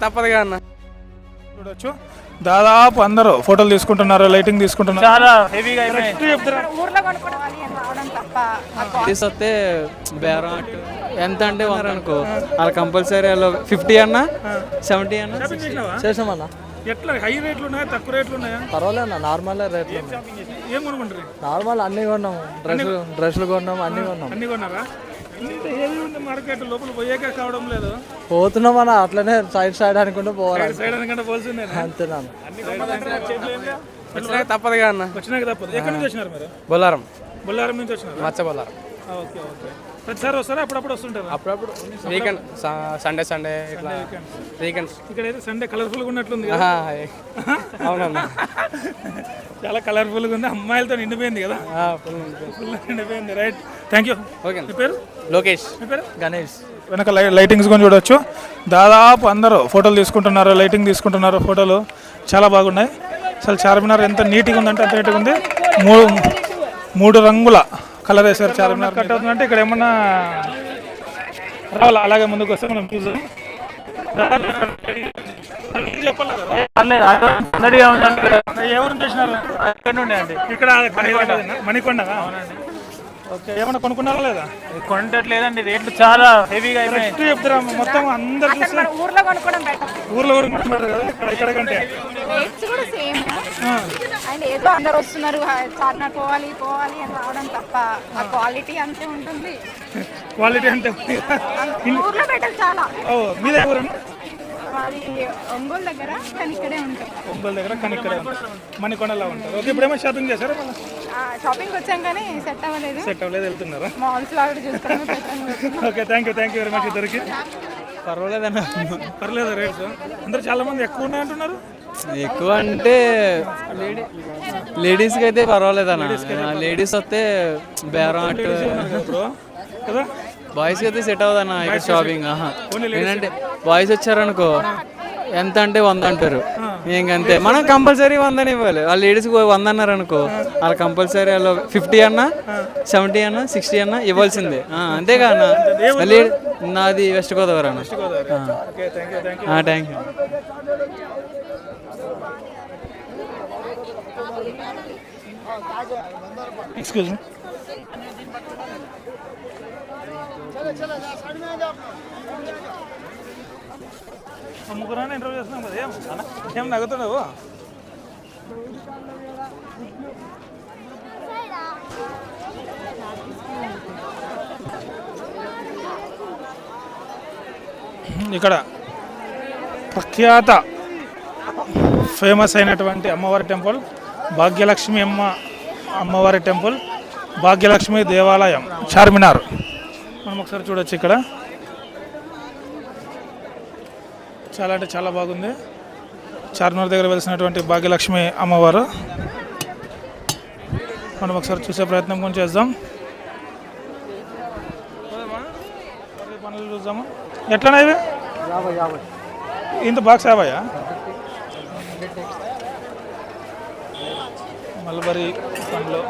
తప్పదుగా అన్న. చూడొచ్చు దాదాపు అందరూ ఫోటోలు తీసుకుంటున్నారు, లైటింగ్ తీసుకుంటున్నారు. చాలా హెవీగా ఊర్లో కొనుక్కోవాలి అని రావడం తప్ప వస్తే బేరం ఎంత అంటే అనుకో వాళ్ళు కంపల్సరీ వాళ్ళు 50 అన్నా 70 అన్నా చేసామన్నా. ఎట్లా హై రేట్లు ఉన్నాయా, తక్కువ రేట్లు ఉన్నాయా? పర్వాలేదు నార్మల్ రేట్లు. ఏం కొనుక్కుంటారు? నార్మల్ అన్ని కొన్నాము, డ్రెస్సులు కొన్నాము, అన్ని కొన్నాము. అన్ని కొన్నారా? ఇంత హెవీ ఉంది మార్కెట్, లోపల పోయాక కావడం లేదు. పోతున్నాం అన్న, అట్లనే సైడ్ అనుకుంటూ పోవాలి. సైడ్ అనుకుంటే పోల్సిందే అంతేనా? తప్పదుగా అన్న. వచ్చినాక తప్పదు. ఎక్కడి నుంచి వచ్చినారు మీరు? బొల్లారం. బొల్లారం నుంచి వచ్చినారు. మచ్చ బొల్లారం. Okay okay. ప్రతిసారి వస్తారా? అప్పుడప్పుడు వస్తుంటారు? అప్పుడప్పుడు వీకెండ్, సండే ఇట్లా వీకెండ్స్. ఇక్కడ అయితే సండే కలర్ఫుల్గా ఉన్నట్లుంది కదా? అవునన్నా, చాలా కలర్ఫుల్గా ఉంది, అమ్మాయిలతో నిండిపోయింది కదా? ఫుల్ నిండిపోయింది. Right, thank you. ఓకే. మీ పేరు? లోకేష్. మీ పేరు? గణేష్. వెనక లైటింగ్స్ కొని చూడొచ్చు. దాదాపు అందరూ ఫోటోలు తీసుకుంటున్నారు, లైటింగ్ తీసుకుంటున్నారు. ఫోటోలు చాలా బాగున్నాయి. అసలు చార్మినార్ ఎంత నీట్గా ఉందంటే అంత నీట్గా ఉంది. మూడు రంగుల కలర్ వేసారు చార్మినార్. కట్ అవుతుందంటే ఇక్కడ ఏమన్నా రావాలి, అలాగే ముందుకు వస్తే మనం చూసాం. ఎవరు చేసినారు? ఇక్కడ మణికొండ. ఓకే, ఏమన్నా కొనుక్కున్నారా లేదా? కొనట్లేదండి, రేట్లు చాలా హెవీగా అయిపోయాయి. చెప్తారా మొత్తం అందరు చూస్తే? ఊర్లో కొనుక్కోవడం బెటర్. ఊర్లో కొనుక్కుంటున్నారు కదా ఇక్కడ కంటే. రేట్స్ కూడా సేమ్. అండ్ ఏదో అందరు వస్తున్నారు చార్మినార్ పోవాలి అని రావడం తప్ప ఆ క్వాలిటీ అంతే ఉంటుంది. క్వాలిటీ అంటే ఊర్లో బెటర్ చాలా. ఓ, మీదే ఊరు? అది ఒంగోలు దగ్గర, కానీ ఇక్కడే ఉంటాం. ఒంగోలు దగ్గర కానీ ఇక్కడే ఉంటాం, మణికొండలా ఉంటారు. ఓకే, ఇప్పుడేమో షాపింగ్ చేశారా? షాపింగ్ వచ్చాం కానీ సెట్ అవ్వలేదు. సెట్ అవ్వలేదు, వెళ్తున్నారా? మాల్స్ లో కూడా చూసుకున్నాం. Okay, thank you very much. ఇద్దరికి పర్వాలేదన్న. పర్లేదు రేట్స్. అందరు చాలా మంది ఎక్కువ ఉన్నాయంటున్నారు. ఎక్కువ అంటే లేడీస్కి అయితే పర్వాలేదన్న. లేడీస్ వస్తే బేరం కదా? బాయ్స్కి అయితే సెట్ అవ్వదన్న ఇక్కడ షాపింగ్. ఏంటంటే బాయ్స్ వచ్చారనుకో ఎంత అంటే 100 అంటారు. ఇంకంతే, మనం కంపల్సరీ 100 ఇవ్వాలి. వాళ్ళు లేడీస్కి 100 అన్నారు అనుకో, వాళ్ళు కంపల్సరీ వాళ్ళు 50 అన్నా 70 అన్నా 60 అన్నా ఇవ్వాల్సిందే. అంతేగా అన్న. నాది వెస్ట్ గోదావరి అన్న. Thank you. Excuse me. ముగ్గురాన్ని ఇంటర్వ్యూ చేస్తున్నాం కదా, ఏం నవ్వుతున్నావు? ఇక్కడ ప్రఖ్యాత ఫేమస్ అయినటువంటి అమ్మవారి టెంపుల్ భాగ్యలక్ష్మి అమ్మవారి టెంపుల్, భాగ్యలక్ష్మి దేవాలయం, చార్మినార్. మనం ఒకసారి చూడొచ్చు. ఇక్కడ చాలా అంటే చాలా బాగుంది. చార్మినార్ దగ్గర వెలిసినటువంటి భాగ్యలక్ష్మి అమ్మవారు. మనం ఒకసారి చూసే ప్రయత్నం కొంచెం చేద్దాం. పనులు చూద్దాము. ఎట్లనే ఇవి? ఇంత బాక్స్ 50? మల్బరీ పండ్లు.